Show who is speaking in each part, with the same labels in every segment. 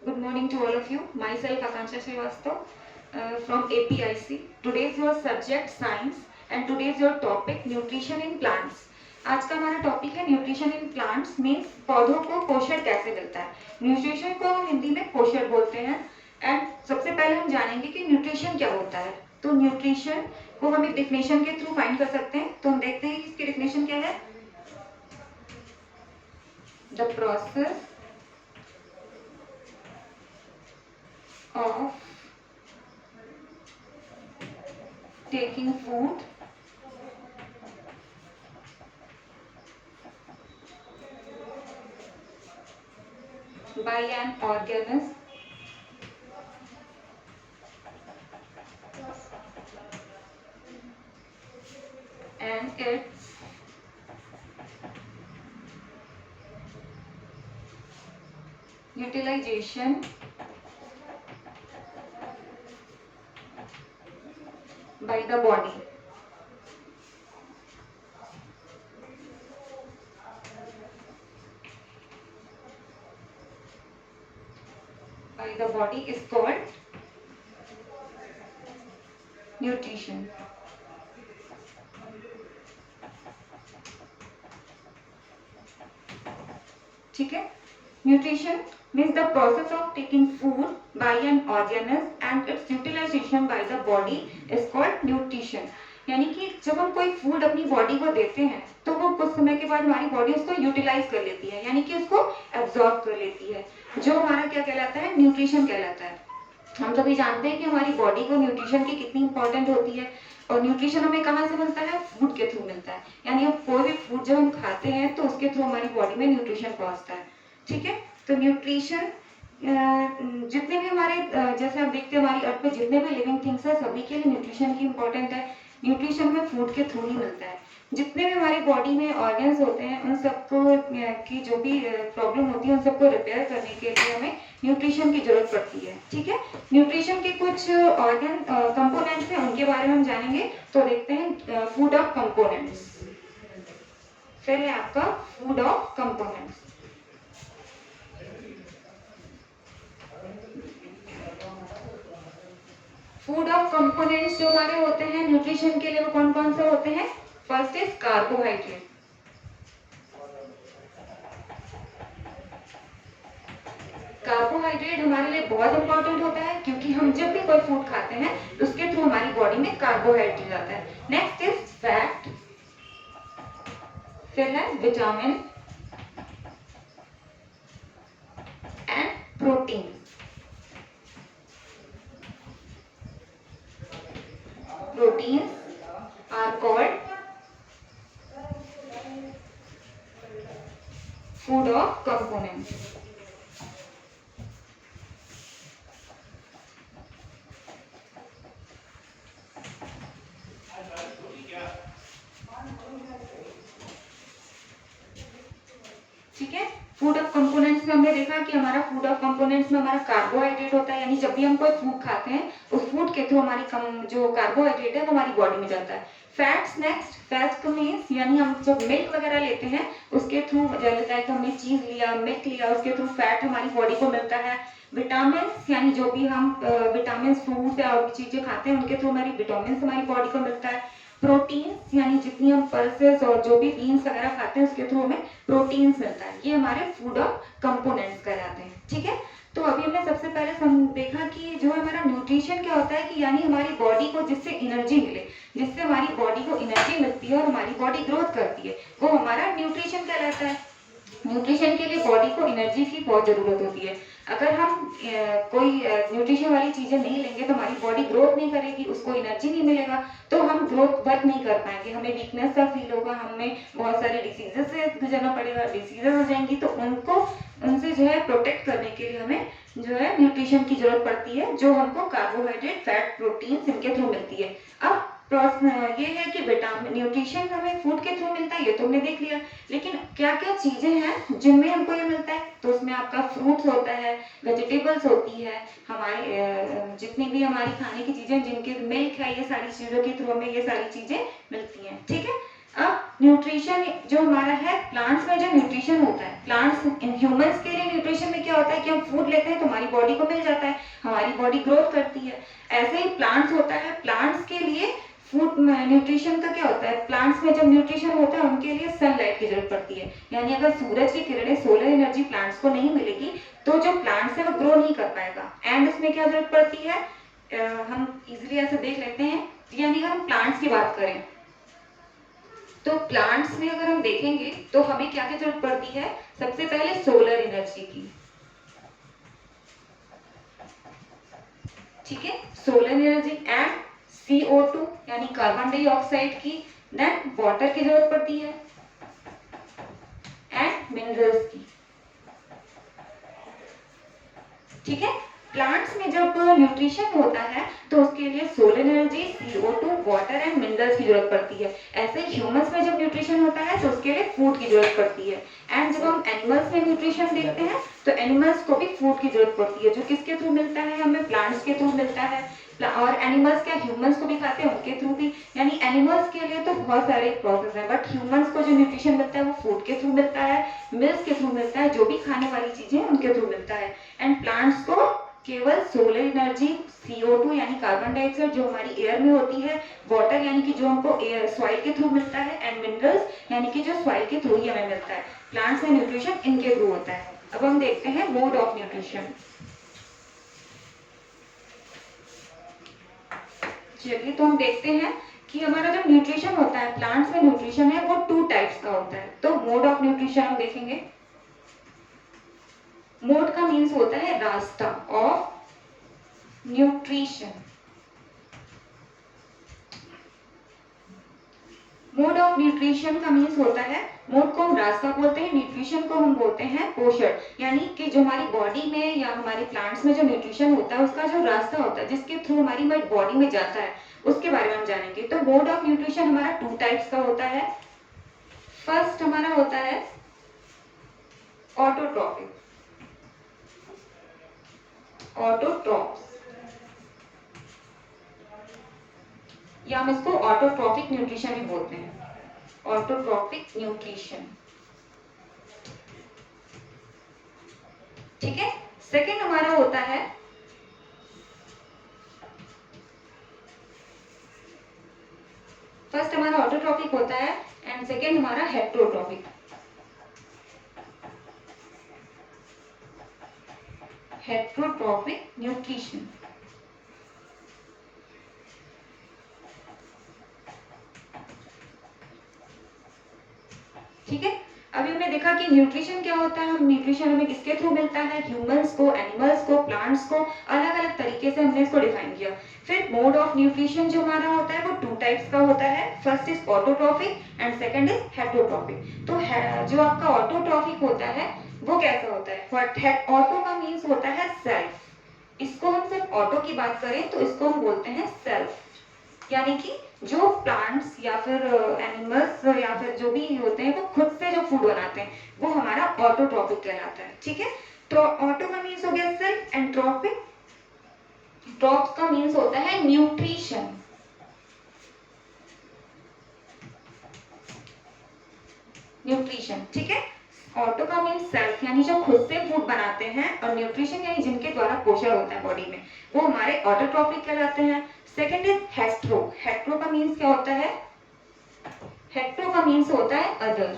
Speaker 1: Good morning to all of you. Myself Akansha Srivastav from APIC. Today's your subject science and today's your topic nutrition in plants. आज का हमारा topic है nutrition in plants means पौधों को पोषण कैसे मिलता है. न्यूट्रिशन को हम हिंदी में पोषण बोलते हैं. एंड सबसे पहले हम जानेंगे कि न्यूट्रिशन क्या होता है. तो न्यूट्रिशन को हम एक डेफिनेशन के थ्रू फाइंड कर सकते हैं. तो हम देखते हैं कि इसकी डेफिनेशन क्या है. The process of taking food by an organism and its utilization by the body. By the body is called nutrition. ठीक है. Nutrition means the process of taking food by an organism and its utilization by the body is called nutrition. यानी कि जब हम कोई food अपनी body को देते हैं तो वो कुछ समय के बाद हमारी बॉडी उसको यूटिलाइज कर लेती है, यानी कि उसको एब्जॉर्ब कर लेती है, जो हमारा क्या कहलाता है, न्यूट्रिशन कहलाता है. हम सभी जानते हैं कि हमारी बॉडी को न्यूट्रिशन की कितनी इंपॉर्टेंट होती है. और न्यूट्रिशन हमें कहाँ से मिलता है, फूड के थ्रू मिलता है. यानी हम कोई भी फूड जब हम खाते हैं तो उसके थ्रू हमारी बॉडी में न्यूट्रिशन पहुंचता है. ठीक है. तो न्यूट्रिशन जितने भी हमारे जैसे आप देखते हैं हमारी अर्थ पे जितने भी लिविंग थिंग्स है सभी के लिए न्यूट्रिशन की इंपॉर्टेंट है. न्यूट्रिशन में फूड के थ्रू ही मिलता है. जितने भी हमारी बॉडी में ऑर्गन्स होते हैं उन सबको की जो भी प्रॉब्लम होती है उन सबको रिपेयर करने के लिए हमें न्यूट्रिशन की जरूरत पड़ती है. ठीक है. न्यूट्रिशन के कुछ ऑर्गन कंपोनेंट्स हैं, उनके बारे में हम जानेंगे. तो देखते हैं फूड ऑफ कंपोनेंट्स. फिर है आपका food of components. Food of components जो हमारे होते हैं न्यूट्रिशन के लिए वो कौन कौन से होते हैं. First is carbohydrate. कार्बोहाइड्रेट हमारे लिए बहुत इंपॉर्टेंट होता है क्योंकि हम जब भी कोई फूड खाते हैं उसके थ्रू हमारी बॉडी में कार्बोहाइड्रेट जाता है. Next is fat. फिर है vitamin and protein. Proteins are called food of components. ठीक है. फूड ऑफ कंपोनेंट्स में हमने देखा कि हमारा फूड ऑफ कंपोनेंट्स में हमारा कार्बोहाइड्रेट होता है, यानी जब भी हम कोई फूड खाते हैं उस फूड के थ्रू हमारी जो कार्बोहाइड्रेट है वो हमारी बॉडी में जाता है. Fats next. फैट्स मीन्स यानी हम जब मिल्क वगैरह लेते हैं उसके थ्रू जैसे हमने चीज लिया, मिल्क लिया, उसके थ्रू फैट हमारी बॉडी को मिलता है. विटामिन यानी जो भी हम विटामिन फ्रूट या और चीजें खाते हैं उनके थ्रू हमारी विटामिन हमारी बॉडी को मिलता है. प्रोटीन्स यानी जितनी हम पल्सेस और जो भी बीन्स वगैरह खाते हैं उसके थ्रू हमें प्रोटीन्स मिलता है. ये हमारे फूड ऑफ कंपोनेंट्स कहलाते हैं. ठीक है. तो अभी हमने सबसे पहले देखा कि जो हमारा न्यूट्रिशन क्या होता है कि यानी हमारी बॉडी को जिससे एनर्जी मिले, जिससे हमारी बॉडी को एनर्जी मिलती है और हमारी बॉडी ग्रोथ करती है, वो हमारा न्यूट्रिशन कहलाता है. न्यूट्रिशन के लिए बॉडी को एनर्जी की बहुत जरूरत होती है. अगर हम कोई न्यूट्रिशन वाली चीजें नहीं लेंगे तो हमारी बॉडी ग्रोथ नहीं करेगी, उसको एनर्जी नहीं मिलेगा तो हम ग्रोथ वर्क नहीं कर पाएंगे, हमें वीकनेस का फील होगा, हमें बहुत सारे डिसीजेस से गुजरना पड़ेगा, डिसीजेस हो जाएंगी. तो उनसे जो है प्रोटेक्ट करने के लिए हमें जो है न्यूट्रिशन की जरूरत पड़ती है, जो हमको कार्बोहाइड्रेट, फैट, प्रोटीन इनके थ्रू मिलती है. अब ये है कि विटामिन न्यूट्रिशन हमें फूड के थ्रू मिलता है, ये तो हमने देख लिया. लेकिन क्या क्या चीजें हैं जिनमें हमको ये मिलता है, तो उसमें आपका फ्रूट्स होता है, वेजिटेबल्स होती है, हमारे जितनी भी हमारी खाने की चीजें जिनके मिल्क है, ये सारी चीजों के थ्रू हमें ये सारी चीजें मिलती हैं. ठीक है. अब न्यूट्रिशन जो हमारा है प्लांट्स में जो न्यूट्रिशन होता है, प्लांट्स ह्यूमंस के लिए न्यूट्रिशन में क्या क्या होता है कि हम फूड लेते हैं तो हमारी बॉडी को मिल जाता है, हमारी बॉडी ग्रोथ करती है। ऐसे ही प्लांट्स होता है, प्लांट्स के लिए फूड न्यूट्रिशन का क्या होता है, प्लांट्स में जब न्यूट्रिशन होता है उनके लिए सनलाइट की जरूरत पड़ती है, यानी अगर सूरज की किरणें, सोलर एनर्जी प्लांट्स को नहीं मिलेगी तो जो प्लांट्स है वो ग्रो नहीं कर पाएगा। एंड इसमें क्या जरूरत पड़ती है, हम इजीली ऐसे देख लेते हैं। यानी अगर हम प्लांट्स की बात करें तो प्लांट्स में अगर हम देखेंगे तो हमें क्या क्या जरूरत पड़ती है, सबसे पहले सोलर एनर्जी की, ठीक है, सोलर एनर्जी एंड CO2 यानी कार्बन डाइऑक्साइड की, देन वाटर की जरूरत पड़ती है एंड मिनरल्स की, ठीक है। प्लांट्स में जब न्यूट्रिशन होता है तो उसके लिए solar energy, CO2, water and minerals की जरूरत पड़ती है। ऐसे ह्यूमंस में जब न्यूट्रिशन होता है तो उसके लिए फूड की जरूरत पड़ती है। एंड जब हम एनिमल्स में न्यूट्रिशन देखते हैं तो एनिमल्स को भी फूड की जरूरत पड़ती है, जो किसके थ्रू मिलता है, हमें प्लांट्स के थ्रू मिलता है। और एनिमल्स क्या ह्यूमंस को भी खाते हैं, उनके थ्रू भी, यानी एनिमल्स के लिए तो बहुत सारे प्रोसेस है, बट ह्यूमंस को जो न्यूट्रिशन मिलता है वो फूड के थ्रू मिलता है, मिल्क के थ्रू मिलता है, जो भी खाने वाली चीजें उनके थ्रू मिलता है। एंड प्लांट्स को केवल सोलर एनर्जी, CO2 यानी कार्बन डाइऑक्साइड जो हमारी एयर में होती है, वाटर यानी कि जो हमको एयर सॉइल के थ्रू मिलता है, एंड मिनरल्स यानी कि जो सॉइल के थ्रू ही हमें मिलता है। प्लांट्स में न्यूट्रिशन इनके थ्रू होता है। अब हम देखते हैं मोड ऑफ न्यूट्रिशन। चलिए तो हम देखते हैं कि हमारा जो न्यूट्रिशन होता है, प्लांट्स में न्यूट्रिशन है वो 2 टाइप्स का होता है। तो मोड ऑफ न्यूट्रिशन हम देखेंगे। मोड का मीन्स होता है रास्ता of nutrition. Mode of nutrition का मीन्स होता है, मोड को हम रास्ता बोलते हैं, न्यूट्रिशन को हम बोलते हैं पोषण, यानी कि जो हमारी बॉडी में या हमारे प्लांट्स में जो न्यूट्रिशन होता है उसका जो रास्ता होता है जिसके थ्रू हमारी बॉडी में जाता है उसके बारे में हम जानेंगे। तो मोड ऑफ न्यूट्रिशन हमारा 2 टाइप्स का होता है। फर्स्ट हमारा होता है ऑटोट्रॉपिक, ऑटोट्रॉप्स, या हम इसको ऑटोट्रॉपिक न्यूट्रिशन भी बोलते हैं, ऑटोट्रॉपिक न्यूट्रिशन, ठीक है। सेकेंड हमारा होता है फर्स्ट हमारा ऑटोट्रॉपिक होता है एंड सेकेंड हमारा हेट्रोट्रॉपिक, हेट्रोट्रॉपिक न्यूट्रिशन, ठीक है। अभी हमने देखा कि न्यूट्रिशन क्या होता है, हम न्यूट्रिशन हमें किसके थ्रू मिलता है, ह्यूमंस को, एनिमल्स को, प्लांट्स को, अलग अलग तरीके से हमने इसको डिफाइन किया। फिर मोड ऑफ न्यूट्रिशन जो हमारा होता है वो 2 टाइप्स का होता है। First is autotrophic and second is heterotrophic. तो जो आपका ऑटोट्रॉपिक होता है वो कैसा होता है, ऑटो का मीन्स होता है सेल्फ, इसको हम सिर्फ ऑटो की बात करें तो इसको हम बोलते हैं सेल्फ, यानी कि जो प्लांट्स या फिर एनिमल्स या फिर जो भी होते हैं वो खुद से जो फूड बनाते हैं वो हमारा ऑटोट्रॉपिक कहलाता है, ठीक है। तो ऑटो का मीन्स हो गया सेल्फ एंड ट्रॉपिक, ट्रॉप्स का मीन्स होता है न्यूट्रिशन, न्यूट्रिशन, ठीक है। ऑटो का मीन्स सेल्फ यानी जो खुद से फूड बनाते हैं, और न्यूट्रिशन यानी जिनके द्वारा पोषण होता है बॉडी में, वो हमारे ऑटोट्रॉपिक कहलाते हैं। सेकंड इज हेट्रो, हेट्रो का मीन्स क्या होता है, हेट्रो का मीन्स होता है अदर,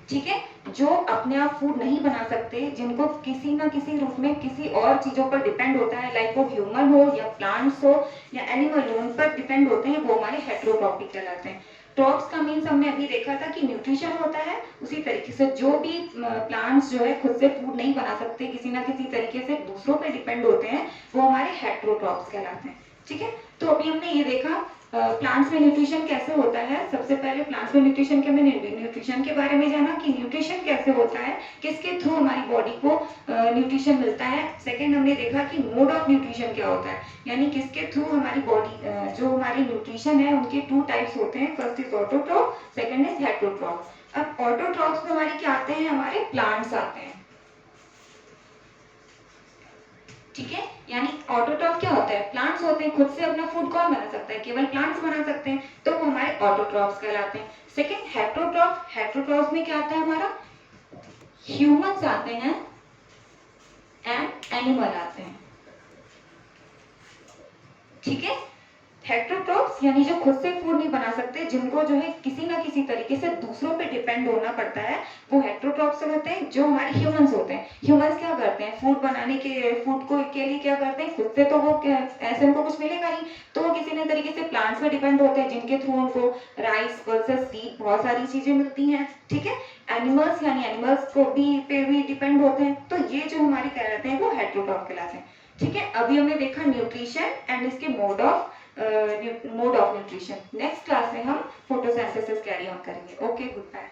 Speaker 1: ठीक है। जो अपने आप फूड नहीं बना सकते, जिनको किसी ना किसी रूप में किसी और चीजों पर डिपेंड होता है, लाइक वो ह्यूमन हो या प्लांट्स हो या एनिमल हो, उन पर डिपेंड होते हैं, वो हमारे हेट्रोट्रॉपिक कहलाते हैं। ट्रॉप्स का मीन्स हमने अभी देखा था कि न्यूट्रिशन होता है, उसी तरीके से जो भी प्लांट्स जो है खुद से फूड नहीं बना सकते, किसी ना किसी तरीके से दूसरों पे डिपेंड होते हैं, वो हमारे हेट्रोट्रॉप्स कहलाते हैं, ठीक है। तो अभी हमने ये देखा प्लांट्स में न्यूट्रिशन कैसे होता है। सबसे पहले प्लांट्स में न्यूट्रिशन के, हमने न्यूट्रिशन के बारे में जाना कि न्यूट्रिशन कैसे होता है, किसके थ्रू हमारी बॉडी को न्यूट्रिशन मिलता है। सेकंड हमने देखा कि मोड ऑफ न्यूट्रिशन क्या होता है, यानी किसके थ्रू हमारी बॉडी जो हमारी न्यूट्रिशन है उनके 2 टाइप्स होते हैं। First is autotroph, second is heterotroph. अब ऑटोट्रॉप्स में हमारे क्या आते हैं, हमारे प्लांट्स आते हैं, ठीक है। यानी ऑटोट्रॉप क्या होता है, प्लांट्स होते हैं, खुद से अपना फूड कौन बना सकता है, केवल प्लांट्स बना सकते हैं, तो वो हमारे ऑटोट्रॉप्स कहलाते हैं। सेकंड हेट्रोट्रॉप, हेट्रोट्रॉप्स में क्या आता है हमारा ह्यूमंस आते हैं एंड एनिमल आते हैं, ठीक है। हेट्रोट्रॉप्स यानी जो खुद से फूड नहीं बना सकते, जिनको जो है किसी ना किसी तरीके से दूसरों पे डिपेंड होना पड़ता है, वो हेट्रोट्रॉप्स होते हैं। जो हमारे ह्यूमंस होते हैं, ह्यूमंस क्या करते हैं, फूड बनाने के फूड को के लिए क्या करते हैं, खुद से तो वो ऐसे उनको कुछ मिलेगा नहीं, तो वो किसी न तरीके से प्लांट्स पे डिपेंड होते हैं, जिनके थ्रू उनको राइस, पल्सेस, सीड, बहुत सारी चीजें मिलती हैं, ठीक है। एनिमल्स यानी एनिमल्स को भी पे भी डिपेंड होते हैं, तो ये जो हमारे कहलाते हैं वो हेट्रोट्रॉप कहलाते हैं, ठीक है। अभी हमने देखा न्यूट्रिशन एंड इसके mode of nutrition. Next class में हम फोटोसिंथेसिस कैरी ऑन करेंगे। Okay, good bye.